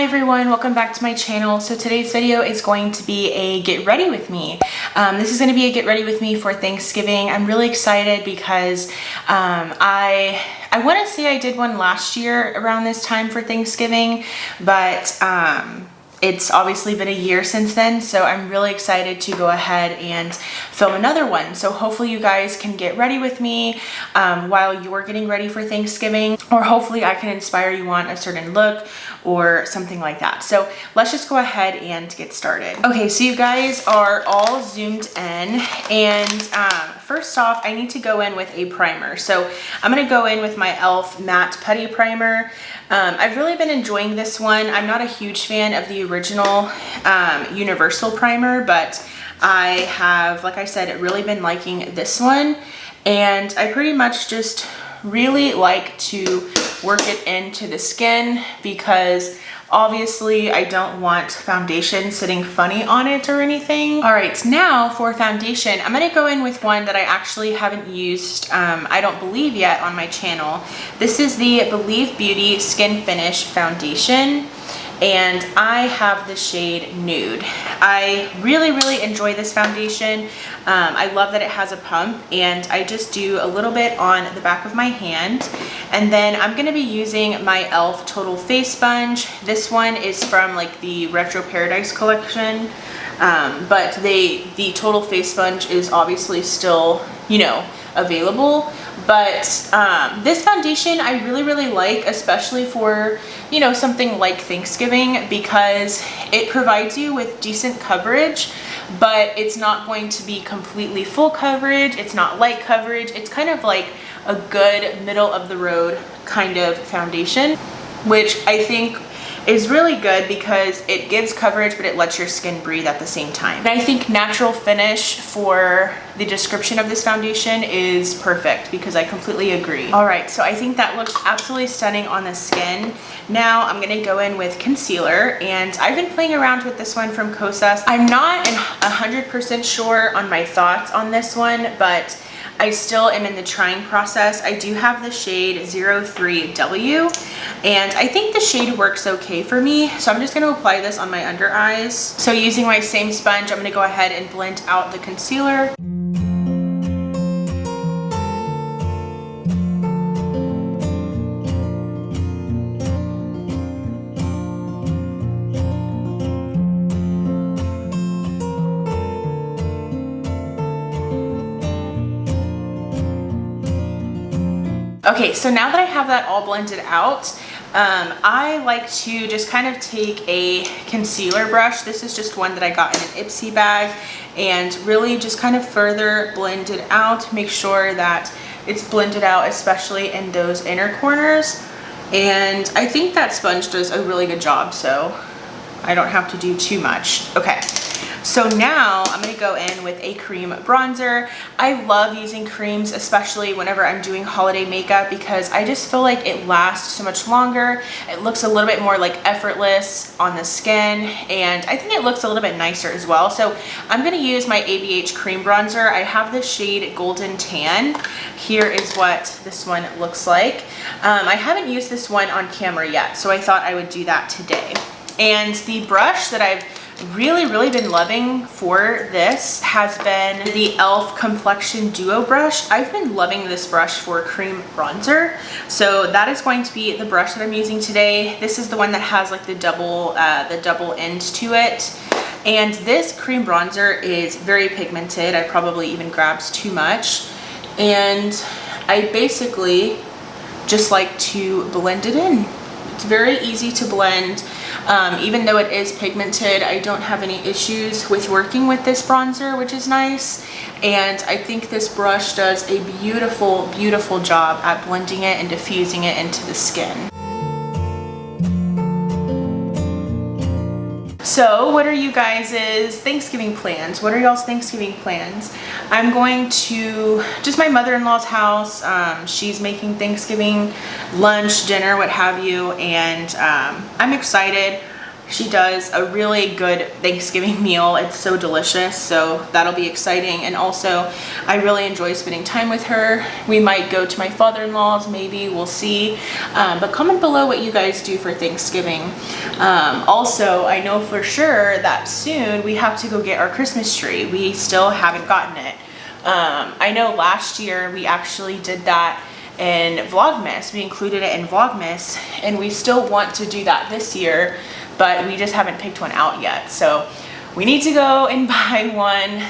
everyone, welcome back to my channel. So today's video is going to be a get ready with me. This is going to be a get ready with me for Thanksgiving. I'm really excited because I want to say I did one last year around this time for Thanksgiving, but it's obviously been a year since then, so I'm really excited to go ahead and film another one. So hopefully you guys can get ready with me while you're getting ready for Thanksgiving, or hopefully I can inspire you on a certain look or something like that. So let's just go ahead and get started. Okay, so you guys are all zoomed in, and first off, I need to go in with a primer. So I'm gonna go in with my e.l.f. Matte Putty Primer. I've really been enjoying this one. I'm not a huge fan of the original universal primer, but I have, like I said, really been liking this one, and I pretty much just really like to work it into the skin because obviously I don't want foundation sitting funny on it or anything. All right, so now for foundation, I'm gonna go in with one that I actually haven't used, I don't believe yet on my channel. This is the Believe Beauty Skin Finish Foundation, and I have the shade Nude. I really enjoy this foundation. I love that it has a pump, and I just do a little bit on the back of my hand, and then I'm going to be using my e.l.f. Total Face Sponge. This one is from like the Retro Paradise collection, but the Total Face Sponge is obviously still, you know, available. But this foundation I really like, especially for, you know, something like Thanksgiving, because it provides you with decent coverage, but it's not going to be completely full coverage. It's not light coverage. It's kind of like a good middle of the road kind of foundation, which I think is really good because it gives coverage, but it lets your skin breathe at the same time. And I think natural finish for the description of this foundation is perfect, because I completely agree. All right, so I think that looks absolutely stunning on the skin. Now I'm gonna go in with concealer, and I've been playing around with this one from Kosas. I'm not 100% sure on my thoughts on this one, but I still am in the trying process. I do have the shade 03W, and I think the shade works okay for me. So I'm just gonna apply this on my under eyes. So using my same sponge, I'm gonna go ahead and blend out the concealer. Okay, so now that I have that all blended out, I like to just kind of take a concealer brush. This is just one that I got in an Ipsy bag, and really just kind of further blend it out. Make sure that it's blended out, especially in those inner corners. And I think that sponge does a really good job, so I don't have to do too much. Okay. So now I'm gonna go in with a cream bronzer. I love using creams, especially whenever I'm doing holiday makeup, because I just feel like it lasts so much longer. It looks a little bit more like effortless on the skin, and I think it looks a little bit nicer as well. So I'm gonna use my ABH cream bronzer. I have the shade Golden Tan. Here is what this one looks like. I haven't used this one on camera yet, so I thought I would do that today. And the brush that I've really been loving for this has been the e.l.f. Complexion Duo brush. I've been loving this brush for cream bronzer, so that is going to be the brush that I'm using today. This is the one that has like the double end to it, and this cream bronzer is very pigmented. I probably even grabs too much, and I basically just like to blend it in. It's very easy to blend. Even though it is pigmented, I don't have any issues with working with this bronzer, which is nice. And I think this brush does a beautiful job at blending it and diffusing it into the skin. So what are you guys' Thanksgiving plans? What are y'all's Thanksgiving plans? I'm going to just my mother-in-law's house. She's making Thanksgiving lunch, dinner, what have you, and I'm excited. She does a really good Thanksgiving meal. It's so delicious, so that'll be exciting. And also, I really enjoy spending time with her. We might go to my father-in-law's, maybe, we'll see. But comment below what you guys do for Thanksgiving. Also, I know for sure that soon we have to go get our Christmas tree. We still haven't gotten it. I know last year we actually did that in Vlogmas. We included it in Vlogmas, and we still want to do that this year, but we just haven't picked one out yet. So we need to go and buy one.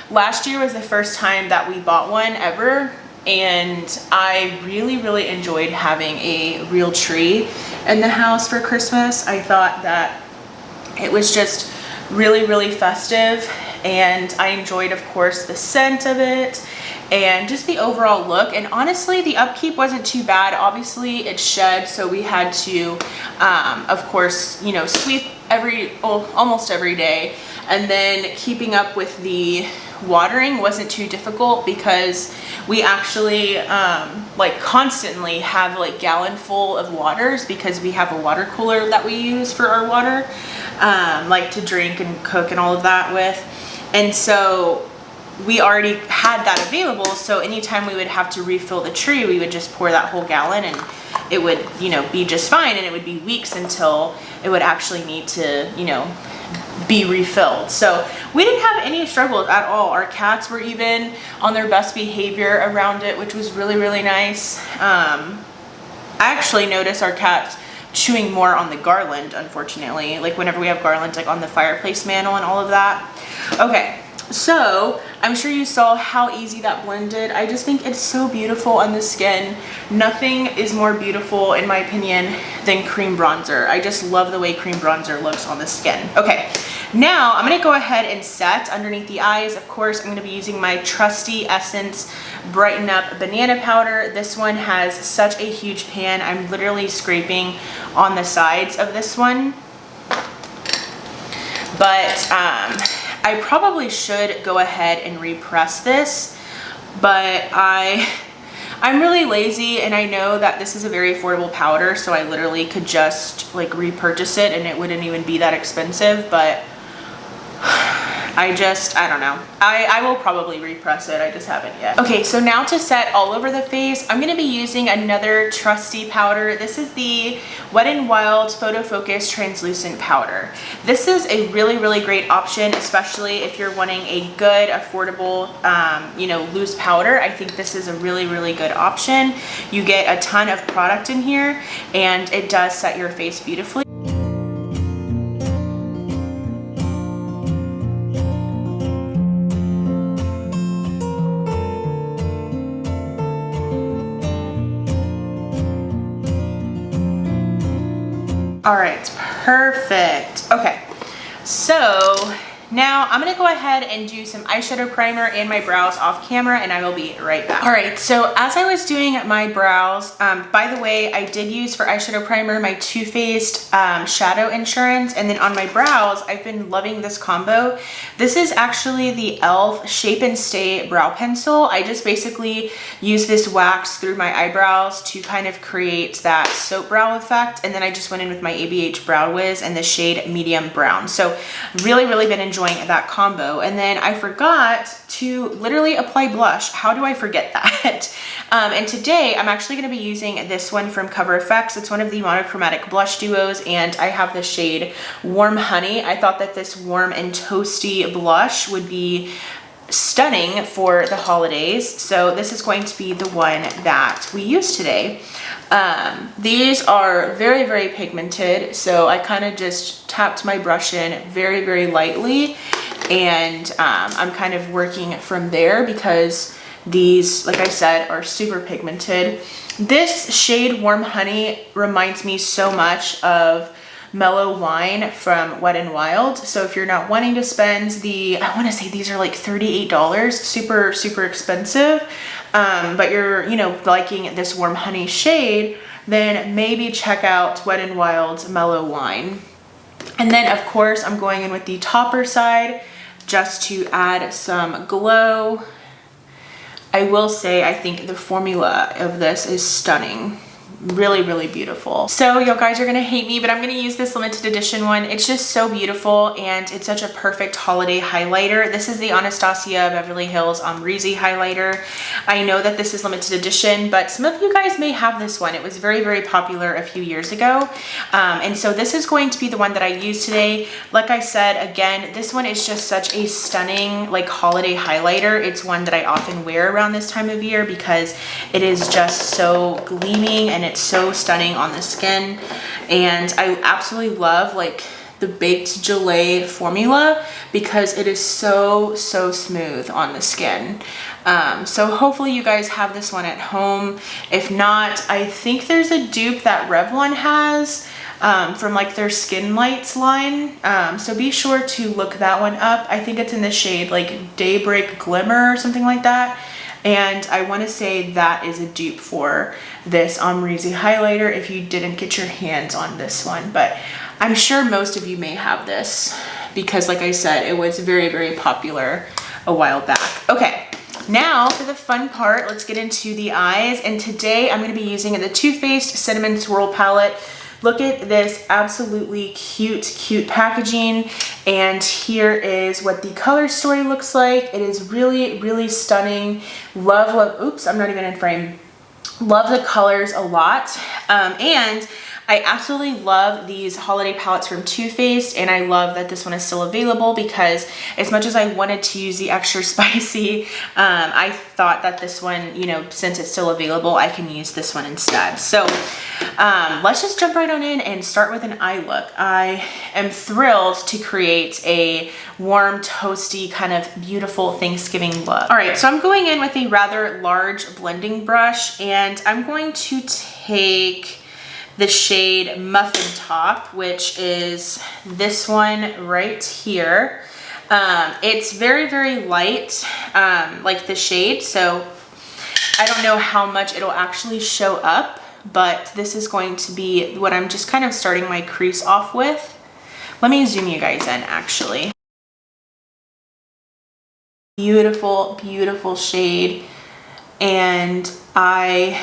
Last year was the first time that we bought one ever, and I really enjoyed having a real tree in the house for Christmas. I thought that it was just really festive, and I enjoyed, of course, the scent of it and just the overall look. And honestly, the upkeep wasn't too bad. Obviously it shed, so we had to of course, you know, sweep almost every day, and then keeping up with the watering wasn't too difficult because we actually like constantly have like gallon full of waters, because we have a water cooler that we use for our water, like to drink and cook and all of that with. And so we already had that available, so anytime we would have to refill the tree, we would just pour that whole gallon, and it would, you know, be just fine, and it would be weeks until it would actually need to, you know, be refilled. So we didn't have any struggles at all. Our cats were even on their best behavior around it, which was really nice. I actually noticed our cats chewing more on the garland, unfortunately, like whenever we have garland like on the fireplace mantle and all of that. Okay, so I'm sure you saw how easy that blended. I just think it's so beautiful on the skin. Nothing is more beautiful, in my opinion, than cream bronzer. I just love the way cream bronzer looks on the skin. Okay, now I'm gonna go ahead and set underneath the eyes. Of course, I'm gonna be using my trusty Essence Brighten Up Banana Powder. This one has such a huge pan. I'm literally scraping on the sides of this one. But I probably should go ahead and repress this, but I'm really lazy, and I know that this is a very affordable powder, so I literally could just like repurchase it and it wouldn't even be that expensive, but I don't know. I will probably repress it. I just haven't yet. Okay, so now to set all over the face, I'm gonna be using another trusty powder. This is the Wet n Wild Photo Focus Translucent Powder. This is a really great option, especially if you're wanting a good, affordable, you know, loose powder. I think this is a really good option. You get a ton of product in here, and it does set your face beautifully. All right, perfect. Okay, so now I'm gonna go ahead and do some eyeshadow primer and my brows off camera, and I will be right back. All right, so as I was doing my brows, by the way, I did use for eyeshadow primer my Too Faced Shadow Insurance, and then on my brows, I've been loving this combo. This is actually the e.l.f. Shape and Stay Brow Pencil. I just basically use this wax through my eyebrows to kind of create that soap brow effect, and then I just went in with my ABH Brow Wiz in the shade Medium Brown. So really been enjoying that combo. And then I forgot to literally apply blush. How do I forget that? And today I'm actually going to be using this one from Cover FX. It's one of the monochromatic blush duos, and I have the shade Warm Honey. I thought that this warm and toasty blush would be stunning for the holidays, so this is going to be the one that we use today. These are very pigmented, so I kind of just tapped my brush in very lightly, and I'm kind of working from there because these, like I said, are super pigmented. This shade Warm Honey reminds me so much of Mellow Wine from Wet n Wild. So if you're not wanting to spend the, I want to say these are like $38, super expensive, but you're, you know, liking this Warm Honey shade, then maybe check out Wet n Wild's Mellow Wine. And then of course I'm going in with the topper side just to add some glow. I will say I think the formula of this is stunning. really, really beautiful. So you guys are gonna hate me, but I'm gonna use this limited edition one. It's just so beautiful and it's such a perfect holiday highlighter. This is the Anastasia Beverly Hills Omrizi highlighter. I know that this is limited edition, but some of you guys may have this one. It was very, very popular a few years ago. And so this is going to be the one that I use today. Like I said, again, this one is just such a stunning like holiday highlighter. It's one that I often wear around this time of year because it is just so gleaming and it's so stunning on the skin. And I absolutely love like the baked gelée formula because it is so smooth on the skin. So hopefully you guys have this one at home. If not, I think there's a dupe that Revlon has from like their Skin Lights line. So be sure to look that one up. I think it's in the shade like Daybreak Glimmer or something like that. And I want to say that is a dupe for this Omrizi highlighter if you didn't get your hands on this one. But I'm sure most of you may have this because like I said, it was very, very popular a while back. Okay, now for the fun part, let's get into the eyes. And today I'm going to be using the Too Faced Cinnamon Swirl Palette. Look at this absolutely cute packaging. And here is what the color story looks like. It is really, really stunning. Love, oops, I'm not even in frame. Love the colors a lot. And I absolutely love these holiday palettes from Too Faced, and I love that this one is still available because as much as I wanted to use the extra spicy, I thought that this one, you know, since it's still available, I can use this one instead. So let's just jump right on in and start with an eye look. I am thrilled to create a warm, toasty, kind of beautiful Thanksgiving look. All right, so I'm going in with a rather large blending brush, and I'm going to take the shade Muffin Top, which is this one right here. It's very, very light, like the shade, so I don't know how much it'll actually show up, but this is going to be what I'm just kind of starting my crease off with. Let me zoom you guys in actually. Beautiful, beautiful shade, and I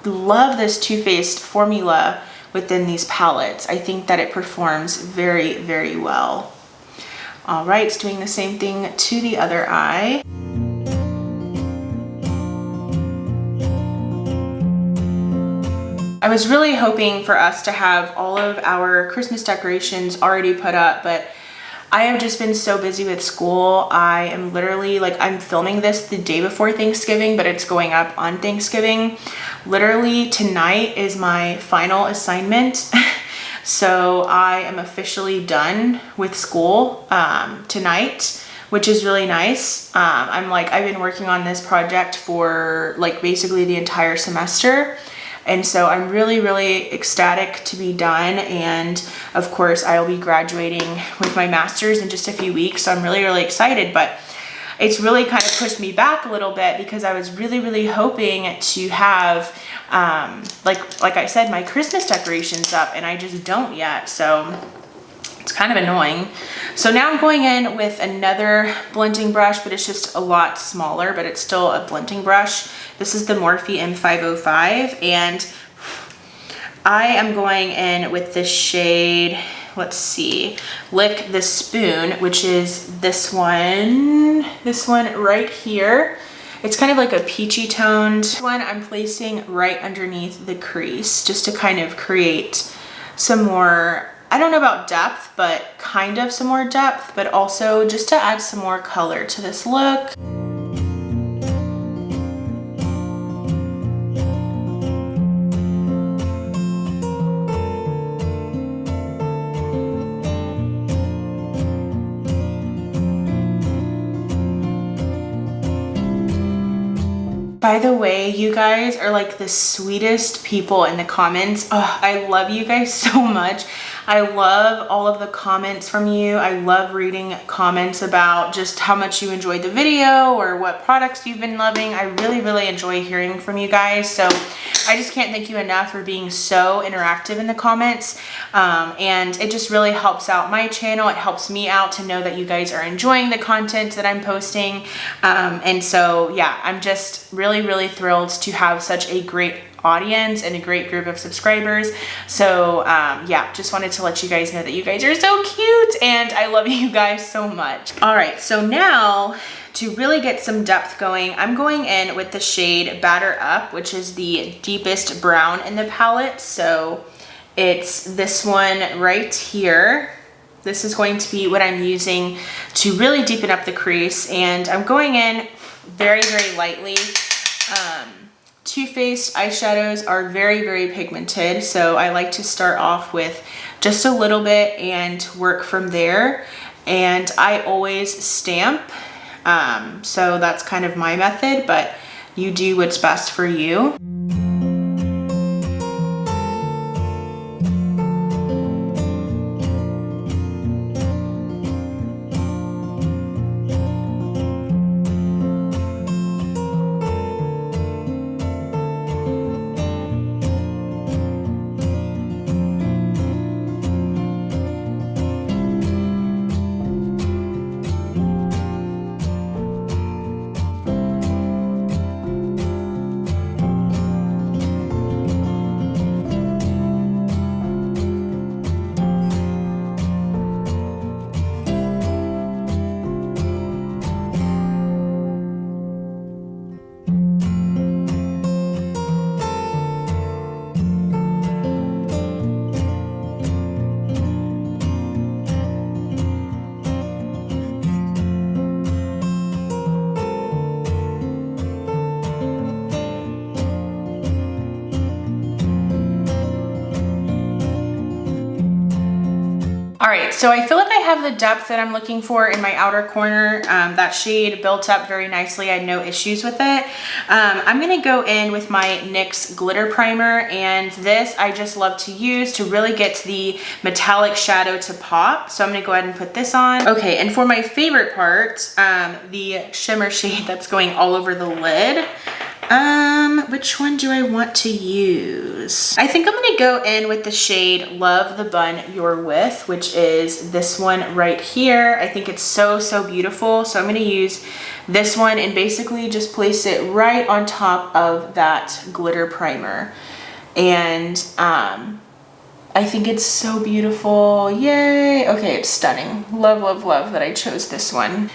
love this Too Faced formula within these palettes. I think that it performs very, very well. All right, it's doing the same thing to the other eye. I was really hoping for us to have all of our Christmas decorations already put up, but I have just been so busy with school. I am literally like, I'm filming this the day before Thanksgiving, but it's going up on Thanksgiving. Literally tonight is my final assignment. So I am officially done with school tonight, which is really nice. I've been working on this project for like basically the entire semester. And so I'm really, really ecstatic to be done. And of course I'll be graduating with my master's in just a few weeks. So I'm really, really excited, but it's really kind of pushed me back a little bit because I was really, really hoping to have, like I said, my Christmas decorations up, and I just don't yet. So it's kind of annoying. So now I'm going in with another blending brush, but it's just a lot smaller, but it's still a blending brush. This is the Morphe M505, and I am going in with the shade, let's see, Lick the Spoon, which is this one right here. It's kind of like a peachy toned. This one I'm placing right underneath the crease just to kind of create some more, I don't know about depth, but kind of some more depth, but also just to add some more color to this look. By the way, you guys are like the sweetest people in the comments. Oh, I love you guys so much. I love all of the comments from you. I love reading comments about just how much you enjoyed the video or what products you've been loving. I really, really enjoy hearing from you guys. So I just can't thank you enough for being so interactive in the comments. And it just really helps out my channel. It helps me out to know that you guys are enjoying the content that I'm posting. And so yeah, I'm just really, really thrilled to have such a great audience and a great group of subscribers. So yeah, just wanted to let you guys know that you guys are so cute and I love you guys so much. All right, so now to really get some depth going, I'm going in with the shade Batter Up, which is the deepest brown in the palette. So it's this one right here. This is going to be what I'm using to really deepen up the crease, and I'm going in very, very lightly. Too Faced eyeshadows are very, very pigmented, so I like to start off with just a little bit and work from there. And I always stamp, so that's kind of my method, but you do what's best for you. All right, so I feel like I have the depth that I'm looking for in my outer corner. That shade built up very nicely. I had no issues with it. I'm gonna go in with my NYX glitter primer, and this I just love to use to really get the metallic shadow to pop. So I'm gonna go ahead and put this on. Okay, and for my favorite part, the shimmer shade that's going all over the lid. Which one do I want to use? I think I'm gonna go in with the shade Love the Bun You're With, which is this one right here. I think it's so, so beautiful. So I'm gonna use this one and basically just place it right on top of that glitter primer. And I think it's so beautiful. Yay. Okay, it's stunning. Love, love, love that I chose this one.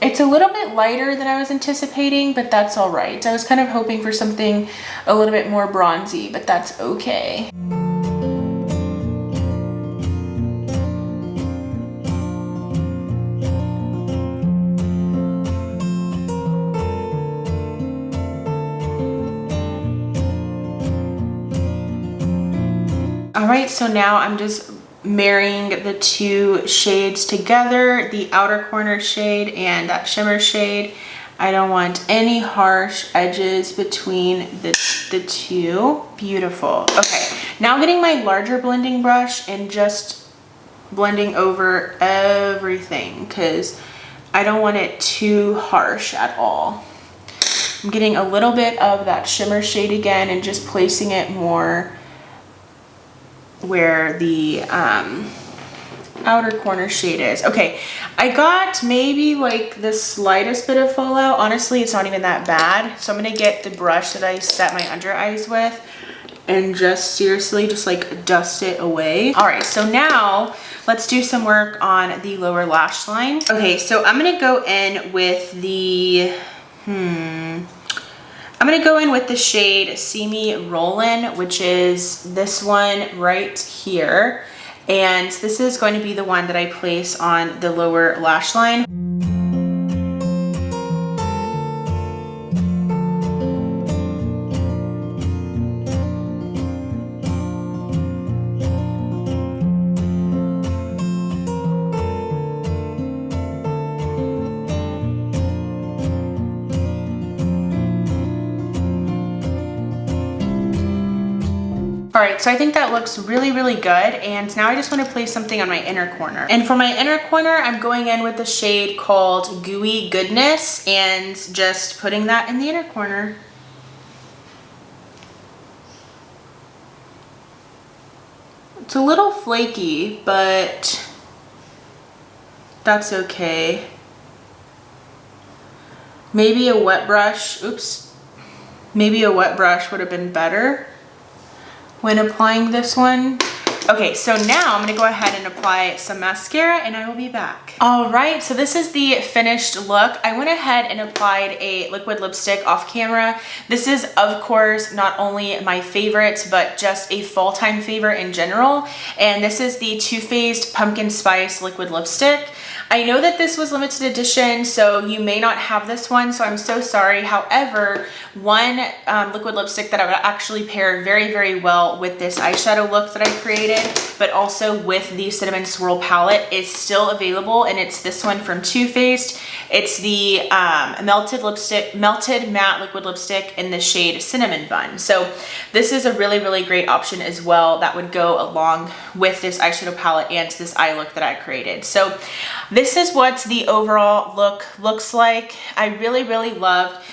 It's a little bit lighter than I was anticipating, but that's all right. I was kind of hoping for something a little bit more bronzy, but that's okay. All right, so now I'm just marrying the two shades together, the outer corner shade and that shimmer shade. I don't want any harsh edges between the two. Beautiful. Okay, now getting my larger blending brush and just blending over everything because I don't want it too harsh at all. I'm getting a little bit of that shimmer shade again and just placing it more where the outer corner shade is. Okay, I got maybe like the slightest bit of fallout. Honestly, it's not even that bad. So I'm gonna get the brush that I set my under eyes with and just seriously just like dust it away. All right, so now let's do some work on the lower lash line. Okay, so I'm gonna go in with the, I'm gonna go in with the shade See Me Rollin', which is this one right here. And this is going to be the one that I place on the lower lash line. All right, so I think that looks really, really good. And now I just want to place something on my inner corner. And for my inner corner, I'm going in with the shade called Gooey Goodness and just putting that in the inner corner. It's a little flaky, but that's okay. Maybe a wet brush, oops. Maybe a wet brush would have been better when applying this one. Okay, so now I'm gonna go ahead and apply some mascara and I will be back. All right, so this is the finished look. I went ahead and applied a liquid lipstick off camera. This is, of course, not only my favorite, but just a fall time favorite in general. And this is the Too Faced Pumpkin Spice Liquid Lipstick. I know that this was limited edition, so you may not have this one, so I'm so sorry. However, one liquid lipstick that I would actually pair very, very well with this eyeshadow look that I created, but also with the Cinnamon Swirl palette is still available, and it's this one from Too Faced. It's the melted matte liquid lipstick in the shade Cinnamon Bun. So this is a really, really great option as well that would go along with this eyeshadow palette and this eye look that I created. So this is what the overall look looks like. I really, really loved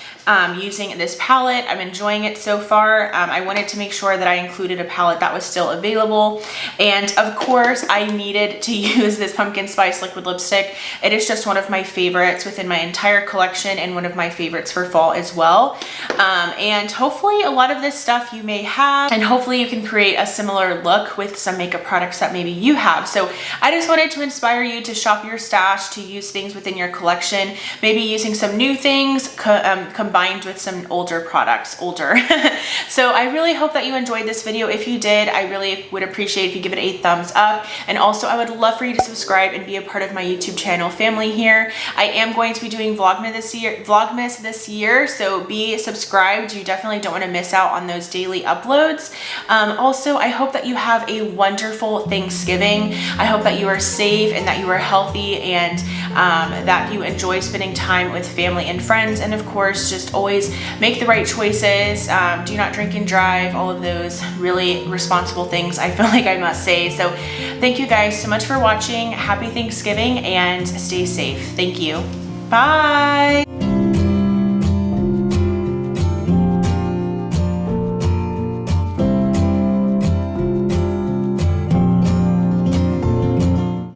using this palette. I'm enjoying it so far. I wanted to make sure that I included a palette that was still available. And of course, I needed to use this Pumpkin Spice liquid lipstick. It is just one of my favorites within my entire collection and one of my favorites for fall as well. And hopefully a lot of this stuff you may have, and hopefully you can create a similar look with some makeup products that maybe you have. So I just wanted to inspire you to shop your stash, to use things within your collection, maybe using some new things combined with some older products, So I really hope that you enjoyed this video. If you did, I really would appreciate if you give it a thumbs up. And also I would love for you to subscribe and be a part of my YouTube channel family here. I am going to be doing Vlogmas this year, so be subscribed. You definitely don't want to miss out on those daily uploads. Also, I hope that you have a wonderful Thanksgiving. I hope that you are safe and that you are healthy, and that you enjoy spending time with family and friends, and of course just always make the right choices. Do not drink and drive, all of those really responsible things I feel like I must say. So thank you guys so much for watching. Happy Thanksgiving and stay safe. Thank you. Bye.